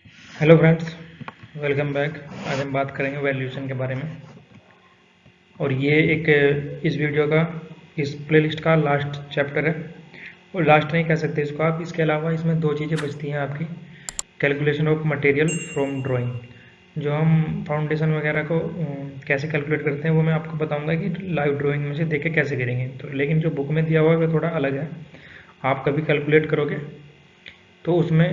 Hello friends, welcome back. आज हम बात करेंगे वैल्यूएशन के बारे में। और ये एक इस वीडियो का इस प्लेलिस्ट का लास्ट चैप्टर है। और लास्ट नहीं कह सकते इसको आप। इसके अलावा इसमें दो चीज़ें बचती हैं आपकी। Calculation of material from drawing. जो हम फाउंडेशन वगैरह को कैसे कैलकुलेट करते हैं वो मैं आपको बताऊंगा कि लाइव ड्राइंग में से देख के कैसे करेंगे। तो लेकिन जो बुक में दिया हुआ है वो थोड़ा अलग है। आप कभी कैलकुलेट करोगे तो उसमें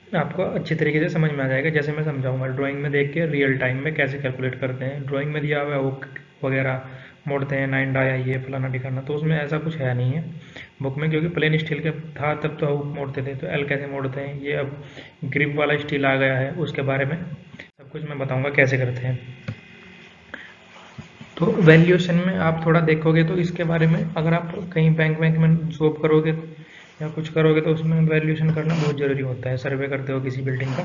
आपको अच्छी तरीके से समझ में आ जाएगा, जैसे मैं समझाऊंगा ड्राइंग में देख के रियल टाइम में कैसे कैलकुलेट करते हैं। ड्राइंग में दिया हुआ है हुक वगैरह मोड़ते हैं, 9 डाया, ये फलाना दिखाना, तो उसमें ऐसा कुछ है नहीं है बुक में। क्योंकि प्लेन स्टील के था तब तो हुक मोड़ते थे, तो एल कैसे मोड़ते हैं, ये अब ग्रिप वाला स्टील आ गया है, उसके बारे में सब कुछ मैं बताऊंगा कैसे करते हैं। तो वैल्यूएशन में आप थोड़ा देखोगे तो इसके बारे में, अगर आप कहीं बैंक में जॉब करोगे या कुछ करोगे तो उसमें वैल्यूएशन करना बहुत ज़रूरी होता है। सर्वे करते हो किसी बिल्डिंग का,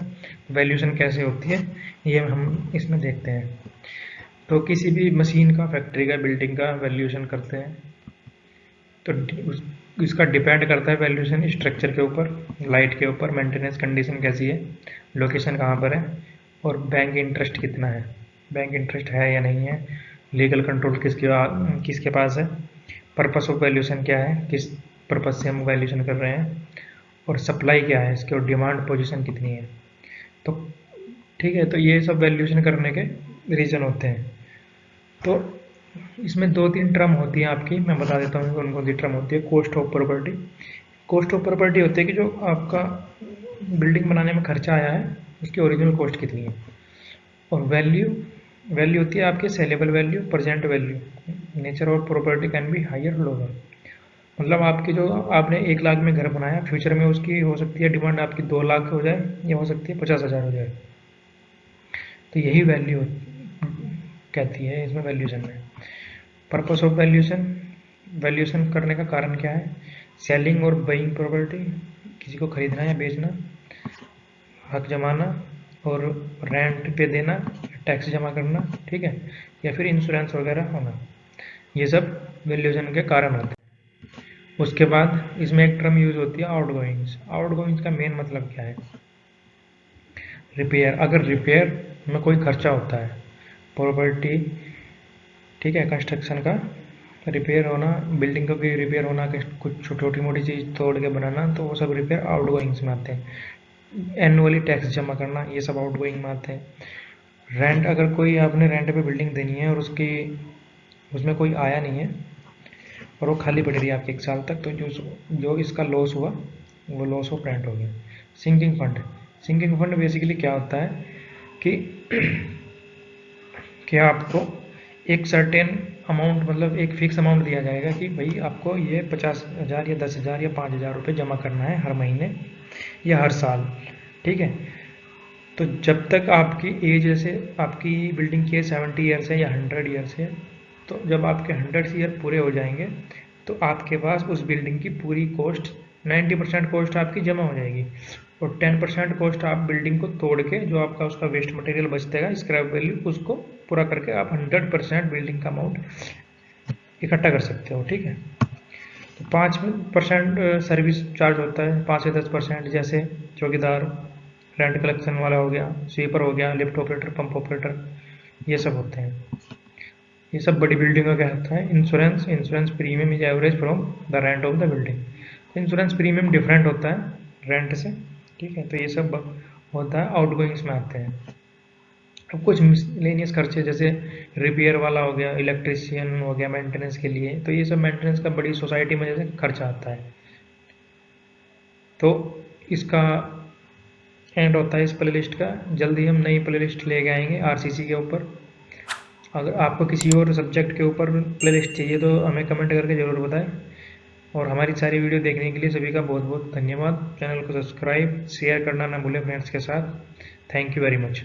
वैल्यूएशन कैसे होती है ये हम इसमें देखते हैं। तो किसी भी मशीन का, फैक्ट्री का, बिल्डिंग का वैल्यूएशन करते हैं तो इसका डिपेंड करता है वैल्यूएशन स्ट्रक्चर के ऊपर, लाइट के ऊपर, मेंटेनेंस कंडीशन कैसी है, लोकेशन कहाँ पर है, और बैंक इंटरेस्ट कितना है, बैंक इंटरेस्ट है या नहीं है, लीगल कंट्रोल किसके पास है, पर्पस ऑफ वैल्यूएशन क्या है, किस पर्पस से हम वैल्यूएशन कर रहे हैं, और सप्लाई क्या है इसके, और डिमांड पोजीशन कितनी है। तो ठीक है, तो ये सब वैल्यूएशन करने के रीज़न होते हैं। तो इसमें दो तीन टर्म होती हैं आपकी, मैं बता देता हूँ कौन कौन सी टर्म होती है। Cost of property. Cost of property होती है कि जो आपका बिल्डिंग बनाने में खर्चा आया है उसकी ओरिजिनल कॉस्ट कितनी है। और वैल्यू, वैल्यू होती है आपकी saleable value, present value. Nature of property can be higher lower. मतलब आपकी जो आपने 1 लाख में घर बनाया, फ्यूचर में उसकी हो सकती है डिमांड आपकी 2 लाख हो जाए, या हो सकती है 50,000 हो जाए। तो यही वैल्यू कहती है इसमें वैल्यूएशन में। पर्पस ऑफ वैल्यूएशन, वैल्यूएशन करने का कारण क्या है, सेलिंग और बाइंग प्रॉपर्टी, किसी को खरीदना या बेचना, हक जमाना और रेंट पे देना, टैक्स जमा करना, ठीक है, या फिर इंश्योरेंस वगैरह होना, ये सब वैल्यूएशन के कारण होते हैं। उसके बाद इसमें एक टर्म यूज होती है आउटगोइंग्स। आउटगोइंग्स का मेन मतलब क्या है, रिपेयर। अगर रिपेयर में कोई खर्चा होता है, प्रॉपर्टी, ठीक है, कंस्ट्रक्शन का रिपेयर होना, बिल्डिंग का भी रिपेयर होना, कुछ छोटी मोटी चीज़ तोड़ के बनाना, तो वो सब रिपेयर आउटगोइंग्स में आते हैं। एनुअली टैक्स जमा करना, ये सब आउटगोइंग में आते हैं। रेंट, अगर कोई आपने रेंट पे बिल्डिंग देनी है और उसकी उसमें कोई आया नहीं है और वो खाली पड़ी रही आपके 1 साल तक, तो जो जो इसका लॉस हुआ वो लॉस ऑफ रेंट हो गया। Sinking fund. Sinking fund basically क्या होता है कि क्या आपको एक सर्टेन अमाउंट, मतलब एक फिक्स अमाउंट दिया जाएगा कि भाई आपको ये 50,000 या 10,000 या 5,000 रुपये जमा करना है हर महीने या हर साल, ठीक है। तो जब तक आपकी एज, जैसे आपकी बिल्डिंग की 70 ईयर्स है या 100 ईयर्स है, तो जब आपके 100 ईयर पूरे हो जाएंगे तो आपके पास उस बिल्डिंग की पूरी कॉस्ट, 90% कॉस्ट आपकी जमा हो जाएगी, और 10% कॉस्ट आप बिल्डिंग को तोड़ के जो आपका उसका वेस्ट मटेरियल बचतेगा, स्क्रैप वैल्यू, उसको पूरा करके आप 100% बिल्डिंग का अमाउंट इकट्ठा कर सकते हो, ठीक है। तो 5% सर्विस चार्ज होता है, 5 से 10%, जैसे चौकीदार, रेंट कलेक्शन वाला हो गया, स्वीपर हो गया, लिफ्ट ऑपरेटर, पंप ऑपरेटर, ये सब होते हैं। ये सब बड़ी बिल्डिंगों का होता है। Insurance, insurance premium is average from the rent of the building. तो इंश्योरेंस प्रीमियम डिफरेंट होता है रेंट से, ठीक है। तो ये सब होता है, आउटगोइंग्स में आते हैं। अब कुछ मिसलेनियस खर्चे, जैसे रिपेयर वाला हो गया, इलेक्ट्रिशियन हो गया मेंटेनेंस के लिए, तो ये सब मेंटेनेंस का बड़ी सोसाइटी में जैसे खर्चा आता है। तो इसका एंड होता है इस प्ले लिस्ट का। जल्दी हम नई प्ले लिस्ट लेके आएंगे आरसीसी के ऊपर। अगर आपको किसी और सब्जेक्ट के ऊपर प्ले लिस्ट चाहिए तो हमें कमेंट करके ज़रूर बताएं। और हमारी सारी वीडियो देखने के लिए सभी का बहुत बहुत धन्यवाद। चैनल को सब्सक्राइब, शेयर करना ना भूलें फ्रेंड्स के साथ। Thank you very much.